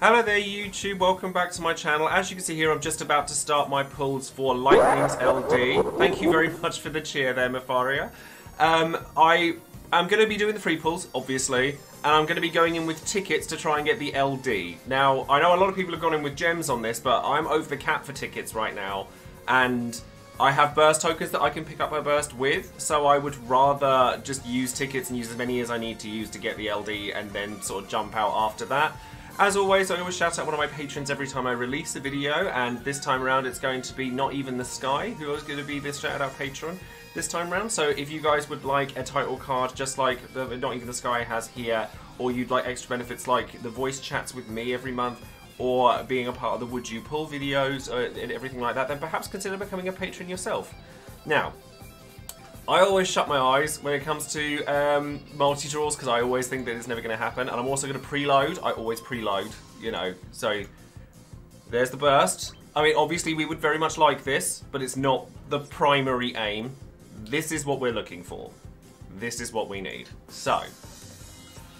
Hello there YouTube, welcome back to my channel. As you can see here, I'm just about to start my pulls for Lightning's LD. Thank you very much for the cheer there, Mafaria. I am going to be doing the free pulls, obviously, and I'm going to be going in with tickets to try and get the LD. Now, I know a lot of people have gone in with gems on this, but I'm over the cap for tickets right now, and I have burst tokens that I can pick up my burst with, so I would rather just use tickets and use as many as I need to use to get the LD and then sort of jump out after that. As always, I always shout out one of my patrons every time I release a video, and this time around it's going to be Not Even the Sky, who is going to be this shout out patron this time around. So if you guys would like a title card just like the Not Even the Sky has here, or you'd like extra benefits like the voice chats with me every month, or being a part of the Would You Pull videos, and everything like that, then perhaps consider becoming a patron yourself. Now, I always shut my eyes when it comes to multi-draws because I always think that it's never going to happen. And I'm also going to preload. I always preload, you know. So, there's the burst. I mean, obviously we would very much like this, but it's not the primary aim. This is what we're looking for. This is what we need. So,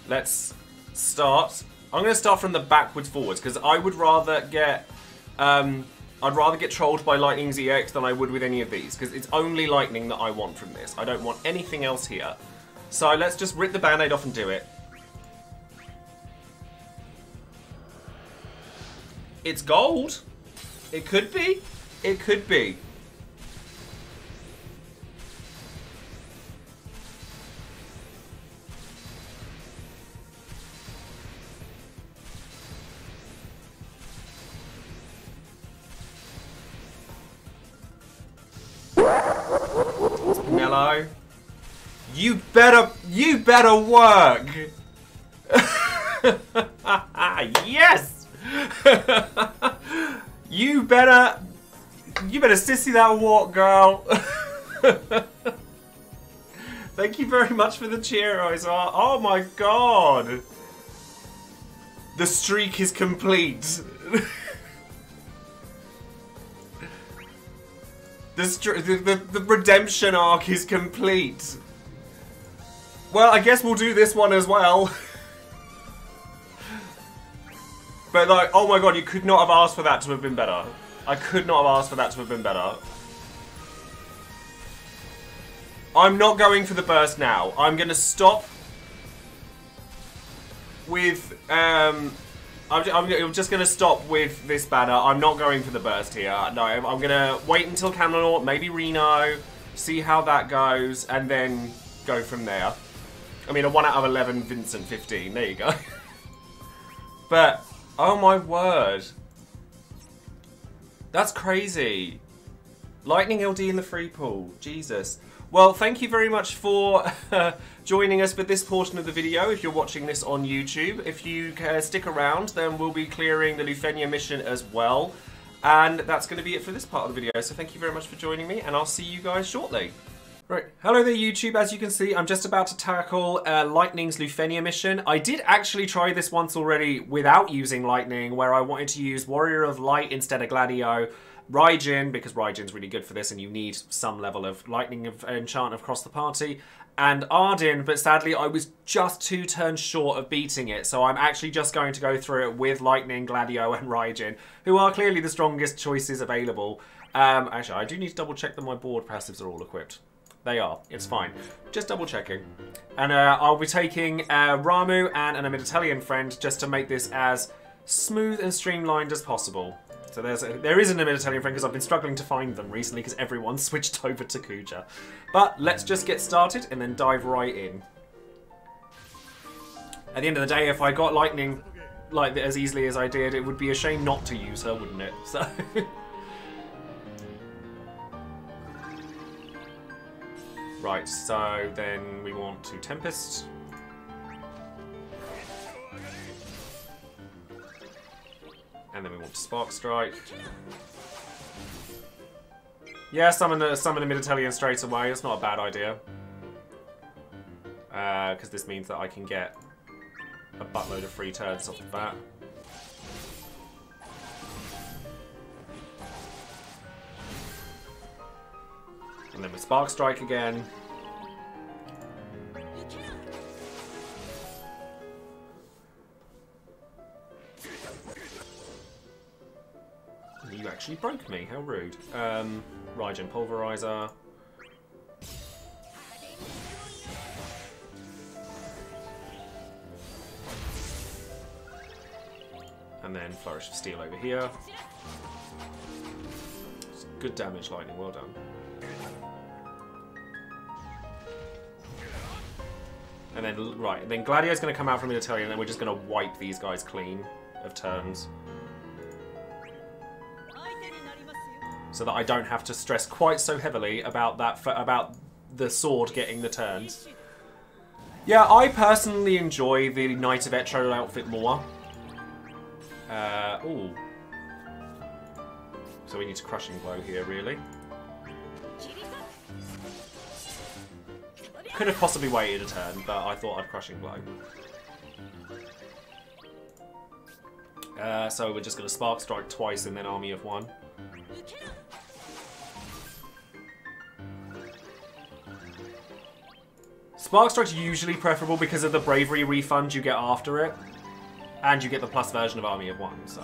let's start. I'm going to start from the backwards forwards because I would rather get... I'd rather get trolled by Lightning's EX than I would with any of these, because it's only Lightning that I want from this. I don't want anything else here. So let's just rip the band-aid off and do it. It's gold. It could be. It could be. Hello. You better work. Yes. You better sissy that walk, girl. Thank you very much for the cheer, Isar. Oh my god. The streak is complete. The redemption arc is complete. Well, I guess we'll do this one as well. But like, oh my god, you could not have asked for that to have been better. I could not have asked for that to have been better. I'm not going for the burst now. I'm going to stop with... I'm just going to stop with this banner. I'm not going for the burst here. No, I'm going to wait until Camelot, maybe Reno, see how that goes, and then go from there. I mean, a 1 out of 11, Vincent 15. There you go. But, oh my word. That's crazy. Lightning LD in the free pool. Jesus. Well, thank you very much for joining us for this portion of the video if you're watching this on YouTube. If you stick around, then we'll be clearing the Lufenia mission as well. And that's going to be it for this part of the video. So thank you very much for joining me, and I'll see you guys shortly. Right, hello there YouTube. As you can see, I'm just about to tackle Lightning's Lufenia mission. I did actually try this once already without using Lightning, where I wanted to use Warrior of Light instead of Gladio. Raijin, because Raijin's really good for this and you need some level of lightning enchant across the party, and Ardyn, but sadly I was just 2 turns short of beating it, so I'm actually just going to go through it with Lightning, Gladio and Raijin, who are clearly the strongest choices available. Actually, I do need to double check that my board passives are all equipped. They are. It's fine. Just double checking. And I'll be taking Ramuh and an Italian friend just to make this as smooth and streamlined as possible. So there is an Italian friend because I've been struggling to find them recently because everyone switched over to Kuja. But let's just get started and then dive right in. At the end of the day, if I got Lightning like as easily as I did, it would be a shame not to use her, wouldn't it? So right, so then we want to Tempest. And then we want to Spark Strike. Yeah, summon the Mid-Italian straight away. It's not a bad idea. Because this means that I can get a buttload of free turns off the bat. And then with Spark Strike again. You actually broke me. How rude. Raijin Pulverizer. And then Flourish of Steel over here. It's good damage, Lightning. Well done. And then, right, then Gladio's going to come out from Italia, and then we're just going to wipe these guys clean of turns. So that I don't have to stress quite so heavily about that, about the sword getting the turns. Yeah, I personally enjoy the Knight of Etro outfit more. Ooh. So we need to Crushing Blow here, really. Could have possibly waited a turn, but I thought I'd Crushing Blow. So we're just going to Spark Strike twice and then Army of One. Spark Strike's usually preferable because of the Bravery refund you get after it. And you get the plus version of Army of One, so...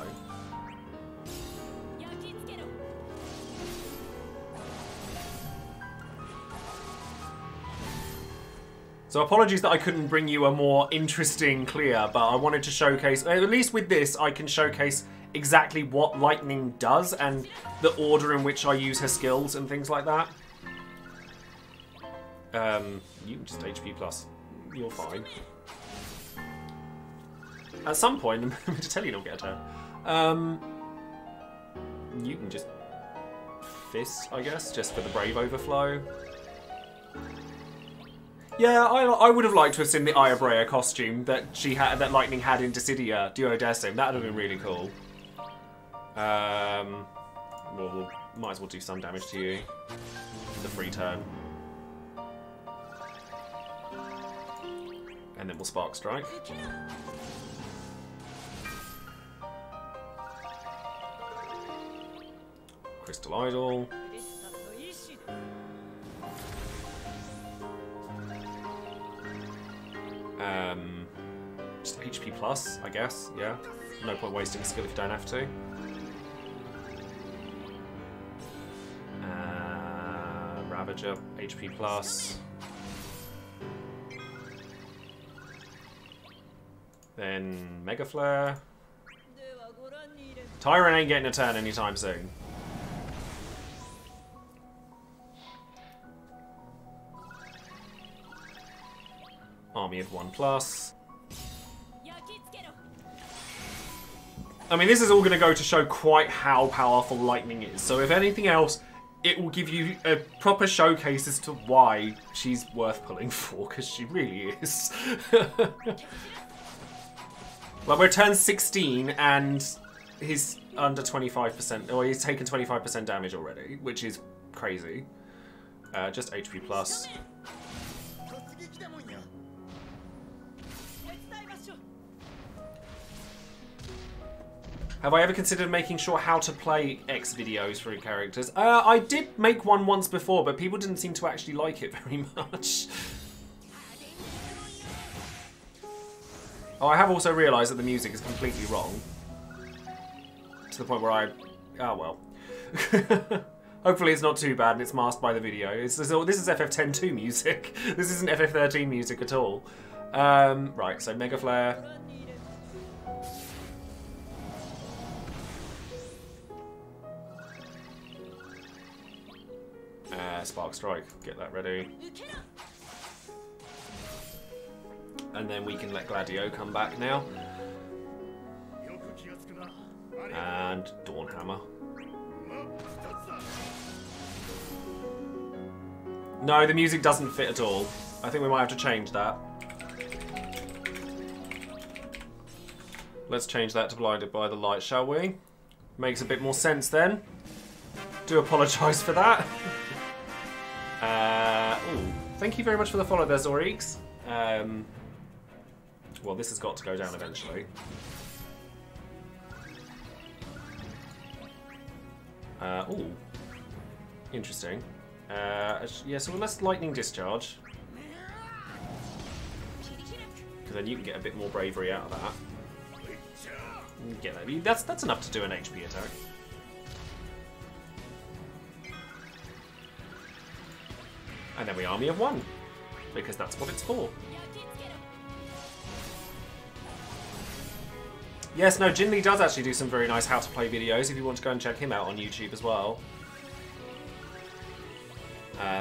So apologies that I couldn't bring you a more interesting clear, but I wanted to showcase, at least with this, I can showcase exactly what Lightning does and the order in which I use her skills and things like that. You can just HP plus. You're fine. At some point, I'm going to tell you don't get a turn. You can just Fist, I guess, just for the Brave Overflow. Yeah, I would have liked to have seen the Ayabrea costume that she had, that Lightning had in Dissidia Duodecim. That would have been really cool. Well, we might as well do some damage to you. The free turn. And then we'll Spark Strike. Crystal Idol. Just HP plus, I guess, yeah. No point wasting a skill if you don't have to. Ravager, HP plus. Then Mega Flare. Tyrant ain't getting a turn anytime soon. Army of 1+. I mean, this is all going to go to show quite how powerful Lightning is. So if anything else, it will give you a proper showcase as to why she's worth pulling for, because she really is. Like, we're turn 16 and he's under 25%, or he's taken 25% damage already, which is crazy. Just HP plus. Have I ever considered making sure how to play X videos for characters? I did make one once before, but people didn't seem to actually like it very much. Oh, I have also realised that the music is completely wrong. To the point where I... Oh, well. Hopefully it's not too bad and it's masked by the video. This is FF10-2 music. This isn't FF13 music at all. Right, so Mega Flare. Spark Strike, get that ready. And then we can let Gladio come back now. And Dawn Hammer. No, the music doesn't fit at all. I think we might have to change that. Let's change that to Blinded by the Light, shall we? Makes a bit more sense then. Do apologise for that. Ooh, thank you very much for the follow there, Zorix. Well, this has got to go down eventually. Ooh, interesting. Yeah, so let's Lightning Discharge. Because then you can get a bit more bravery out of that. Get that. That's enough to do an HP attack. And then we army of one, because that's what it's for. Yes, no, Jin Lee does actually do some very nice how to play videos if you want to go and check him out on YouTube as well.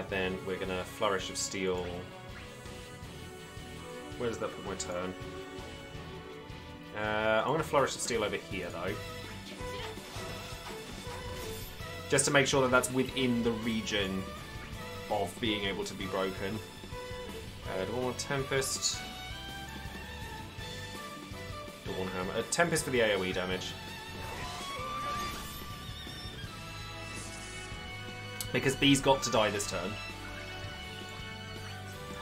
Then we're going to Flourish of Steel. Where does that put my turn? I'm going to Flourish of Steel over here, though. Just to make sure that that's within the region of being able to be broken. Do I want Tempest? Do I want Hammer? Tempest for the AoE damage. Because B's got to die this turn.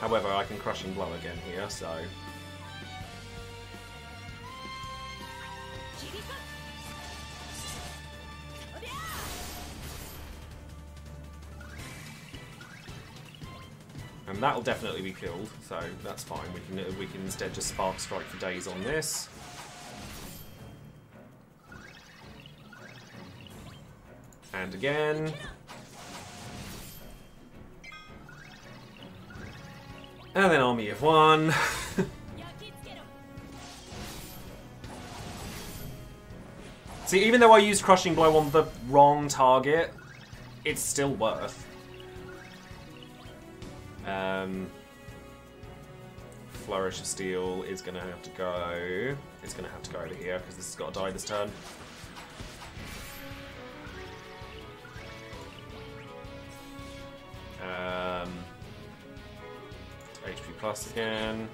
However, I can Crushing Blow again here, so... And that'll definitely be killed, so that's fine. We can instead just Spark Strike for days on this. And again. And then army of one. See, even though I used Crushing Blow on the wrong target, it's still worth. Flourish of Steel is going to have to go... It's going to have to go over here, because this has got to die this turn. HP plus again.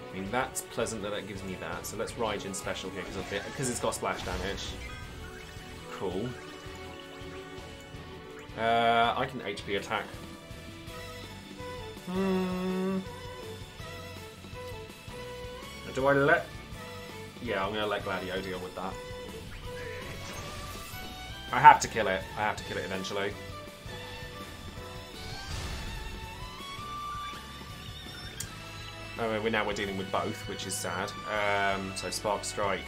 I mean, that's pleasant that that gives me that. So let's Raijin special here because it's got splash damage. Cool. I can HP attack. Do I let... Yeah, I'm going to let Gladio deal with that. I have to kill it. I have to kill it eventually. Oh, we're dealing with both, which is sad. So Spark Strike.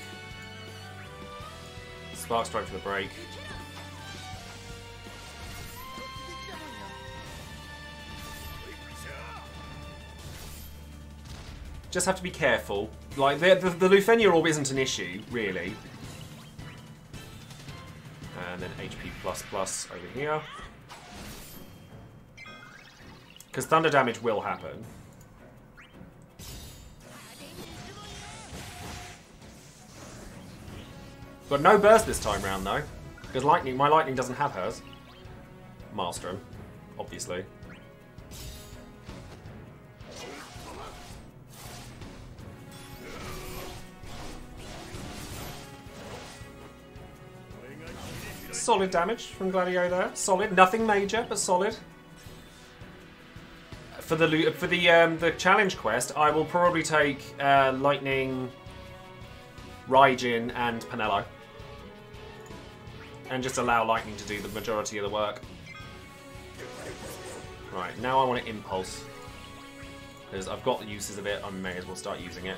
Spark Strike for the break. Just have to be careful. Like, the Lufenia orb isn't an issue, really. And then HP++ over here. Because thunder damage will happen. Got no burst this time round, though. Because my lightning doesn't have hers. Maelstrom, obviously. Solid damage from Gladio there. Solid. Nothing major, but solid. For the challenge quest, I will probably take Lightning, Raijin, and Penelo. And just allow Lightning to do the majority of the work. Right, now I want to Impulse. Because I've got the uses of it, I may as well start using it.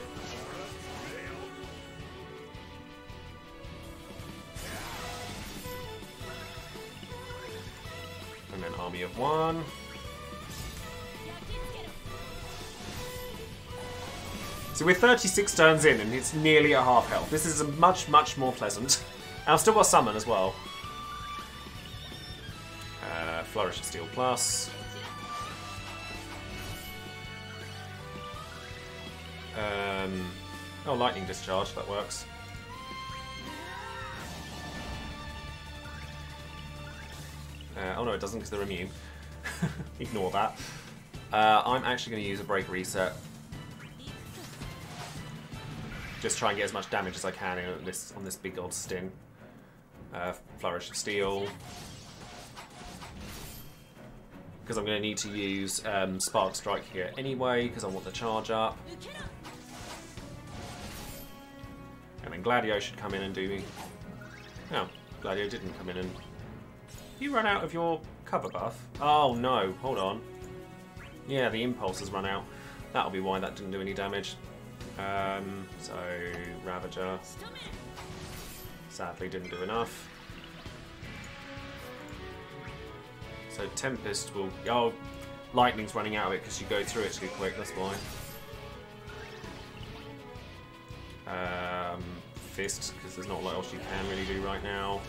And then army of one. So we're 36 turns in and it's nearly at half health. This is much, much more pleasant. And I've still got Summon as well. Flourish of Steel Plus. Oh, Lightning Discharge, that works. Oh no, it doesn't because they're immune. Ignore that. I'm actually going to use a Break Reset. Just try and get as much damage as I can on this big old sting. Flourish of Steel. Because I'm going to need to use Spark Strike here anyway, because I want the charge up. And then Gladio should come in and do me. No, Gladio didn't come in and... You run out of your cover buff? Oh no, hold on. Yeah, the Impulse has run out. That'll be why that didn't do any damage. So, Ravager. Sadly didn't do enough. So Tempest will... Oh, Lightning's running out of it because you go through it too quick, that's why. Fist, because there's not a lot else you can really do right now.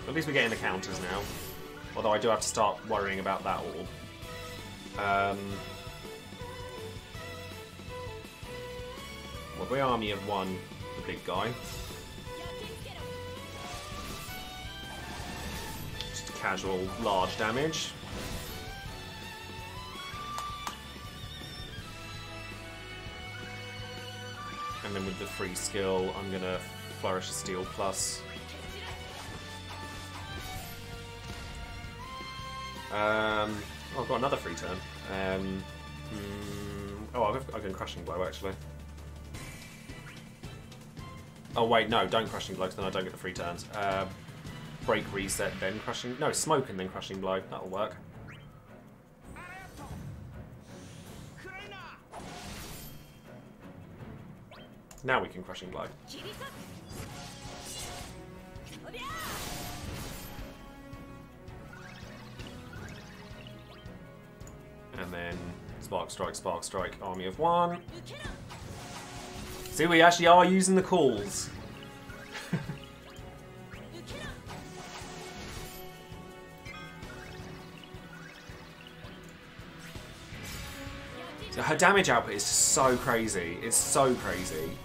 At least we're getting the counters now. Although I do have to start worrying about that all. Well, the army of one, the big guy. Just casual, large damage. And then with the free skill, I'm gonna Flourish of Steel plus. Oh, I've got another free turn. Oh, I've got Crushing Blow actually. Oh wait, no, don't Crushing Blow, because then I don't get the free turns. Break, Reset, then Crushing... No, Smoke and then Crushing Blow. That'll work. Now we can Crushing Blow. And then Spark Strike, Army of One. See, we actually are using the calls. So her damage output is so crazy. It's so crazy.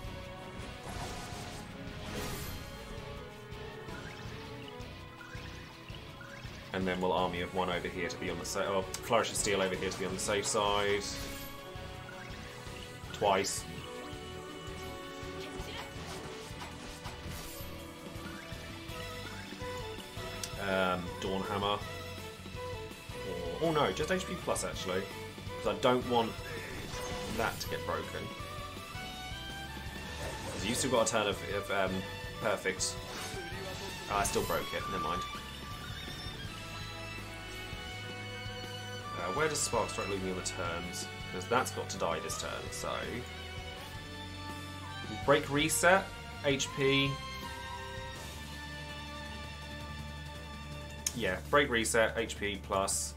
And then we'll Army of One over here to be on the safe. Oh, Flourish of Steel over here to be on the safe side. Twice. Dawn Hammer. Oh no, just HP plus actually. Because I don't want that to get broken. Because you still got a turn of perfect. Oh, I still broke it, never mind. Where does Spark Strike leave me on the turns? Because that's got to die this turn, so... Break, Reset, HP... Yeah, Break, Reset, HP plus...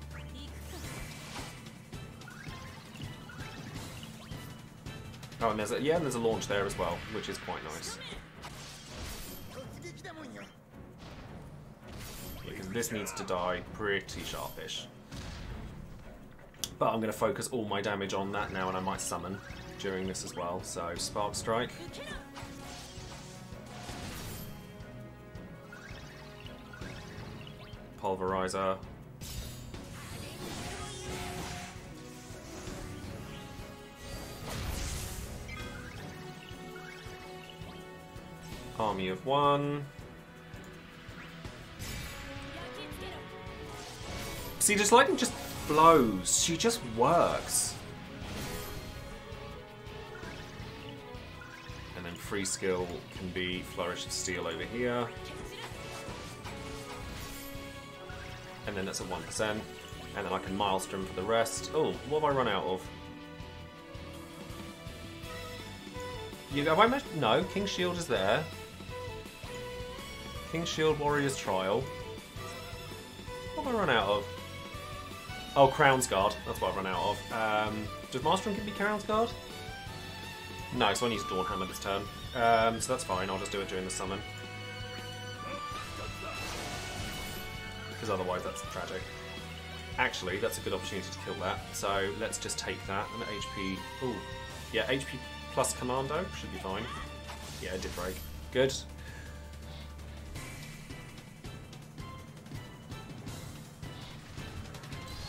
Oh, and there's a launch there as well, which is quite nice. Because this needs to die pretty sharpish. But I'm going to focus all my damage on that now, and I might summon during this as well. So, Spark Strike. Pulverizer. Army of One. See, just Lightning just blows. She just works. And then free skill can be Flourish of Steel over here. And then that's a 1%. And then I can Maelstrom for the rest. Oh, what have I run out of? Have I mentioned? No, King's Shield is there. King's Shield, Warrior's Trial. What have I run out of? Oh, Crown's Guard. That's what I've run out of. Does Maelstrom give me Crown's Guard? No, so I need to Dawn Hammer this turn. So that's fine. I'll just do it during the summon. Because otherwise that's tragic. Actually, that's a good opportunity to kill that. So let's just take that. And HP... Ooh. Yeah, HP plus Commando should be fine. Yeah, it did break. Good.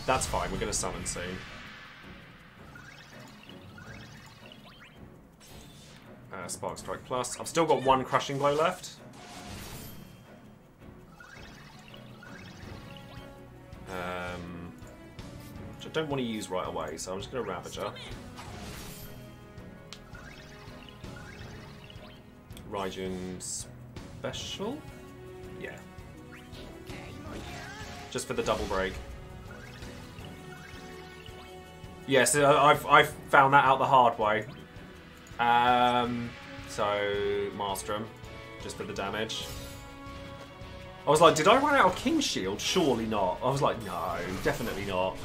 That's fine, we're going to summon soon. Spark Strike plus. I've still got one Crushing Blow left. Which I don't want to use right away, so I'm just going to Ravager. Raijun Special? Yeah. Just for the double break. Yes, I've found that out the hard way. So, Maelstrom, just for the damage. I was like, did I run out of King's Shield? Surely not. I was like, no, definitely not.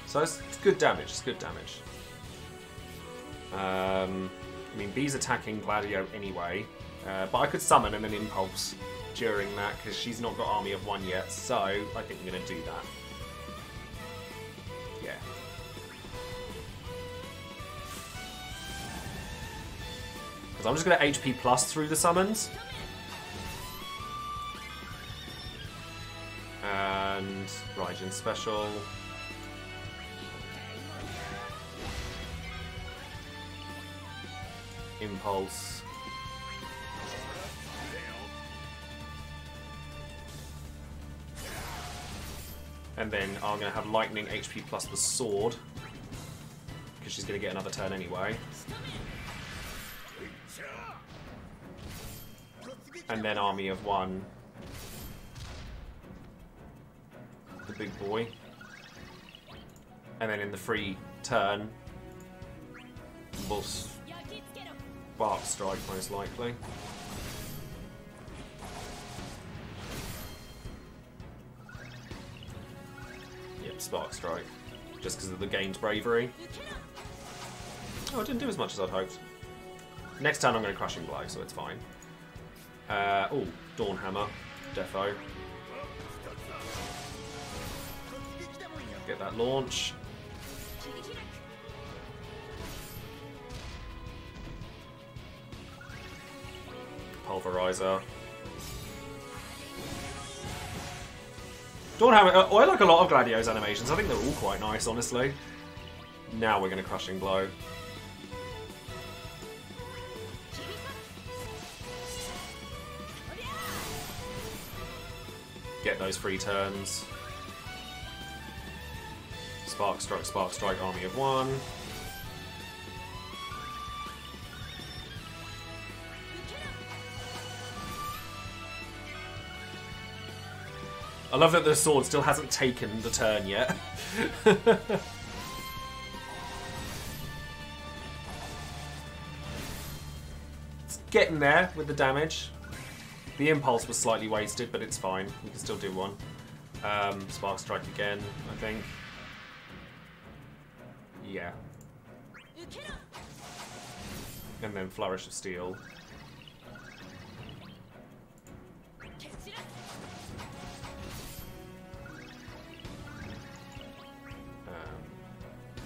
So it's good damage, it's good damage. I mean, B's attacking Gladio anyway, but I could summon and then impulse during that because she's not got Army of One yet, so I think I'm going to do that. Yeah. Because I'm just going to HP plus through the summons. And Raijin special. Impulse. And then I'm going to have Lightning HP plus the sword. Because she's going to get another turn anyway. And then Army of One. The big boy. And then in the free turn, we'll Spark Strike most likely. Yep, Spark Strike. Just because of the gained bravery. Oh, it didn't do as much as I'd hoped. Next turn I'm going to Crushing Blow, so it's fine. Oh, Dawn Hammer. Defo. Get that launch. Pulverizer. Dawn Hammer. Oh, I like a lot of Gladio's animations. I think they're all quite nice, honestly. Now we're going to Crushing Blow. Get those free turns. Spark Strike, Army of One. I love that the sword still hasn't taken the turn yet. It's getting there with the damage. The impulse was slightly wasted, but it's fine. We can still do one. Spark Strike again, I think. Yeah. And then Flourish of Steel.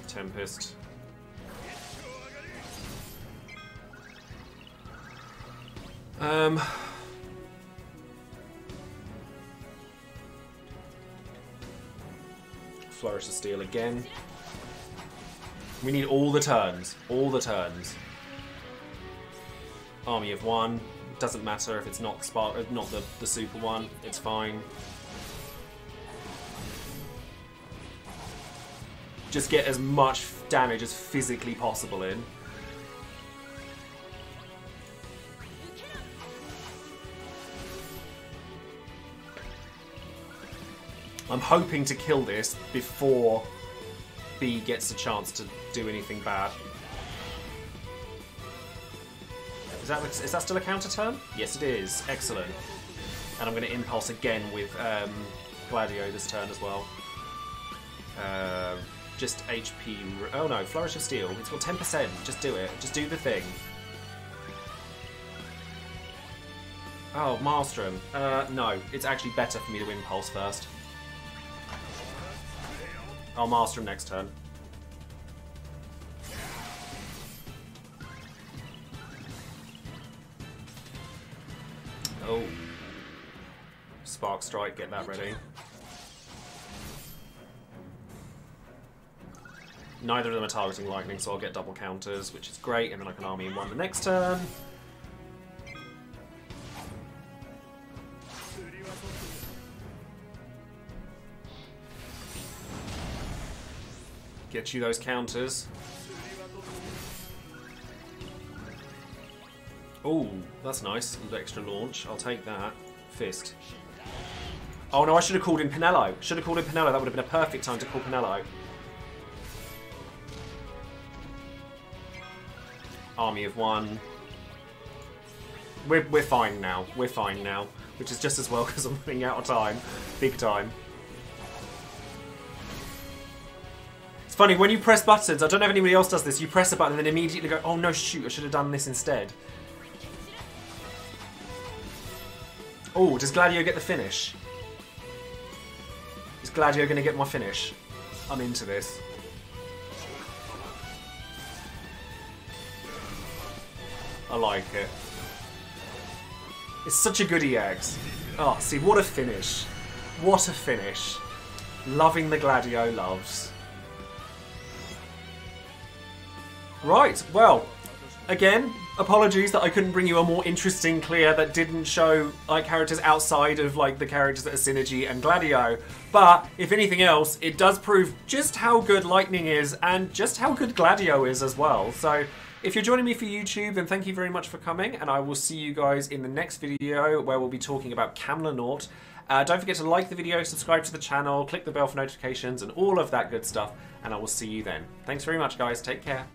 Tempest. Flourish of Steel again. We need all the turns. All the turns. Army of One. Doesn't matter if it's not Spark, not the super one. It's fine. Just get as much damage as physically possible in. I'm hoping to kill this before B gets a chance to do anything bad. Is that still a counter turn? Yes, it is. Excellent. And I'm going to Impulse again with Gladio this turn as well. Just HP... Oh no, Flourish of Steel. It's got 10%. Just do it. Just do the thing. Oh, Maelstrom. No, it's actually better for me to Impulse first. I'll Maelstrom next turn. Oh. Spark Strike, get that ready. Neither of them are targeting lightning, so I'll get double counters, which is great, and then I can Army in One the next turn. Get you those counters. Oh, that's nice. A little extra launch. I'll take that. Fist. Oh no, I should have called in Pinello. Should have called in Pinello. That would have been a perfect time to call Pinello. Army of one. We're fine now. We're fine now. Which is just as well because I'm running out of time. Big time. It's funny, when you press buttons, I don't know if anybody else does this, you press a button and then immediately go, oh no, shoot, I should have done this instead. Oh, does Gladio get the finish? Is Gladio going to get my finish? I'm into this. I like it. It's such a good EX. Oh, see, what a finish. What a finish. Loving the Gladio loves. Right, well, again, apologies that I couldn't bring you a more interesting clear that didn't show like characters outside of like the characters that are Synergy and Gladio. But if anything else, it does prove just how good Lightning is and just how good Gladio is as well. So if you're joining me for YouTube, then thank you very much for coming, and I will see you guys in the next video where we'll be talking about Camlanort. Don't forget to like the video, subscribe to the channel, click the bell for notifications and all of that good stuff, and I will see you then. Thanks very much guys, take care.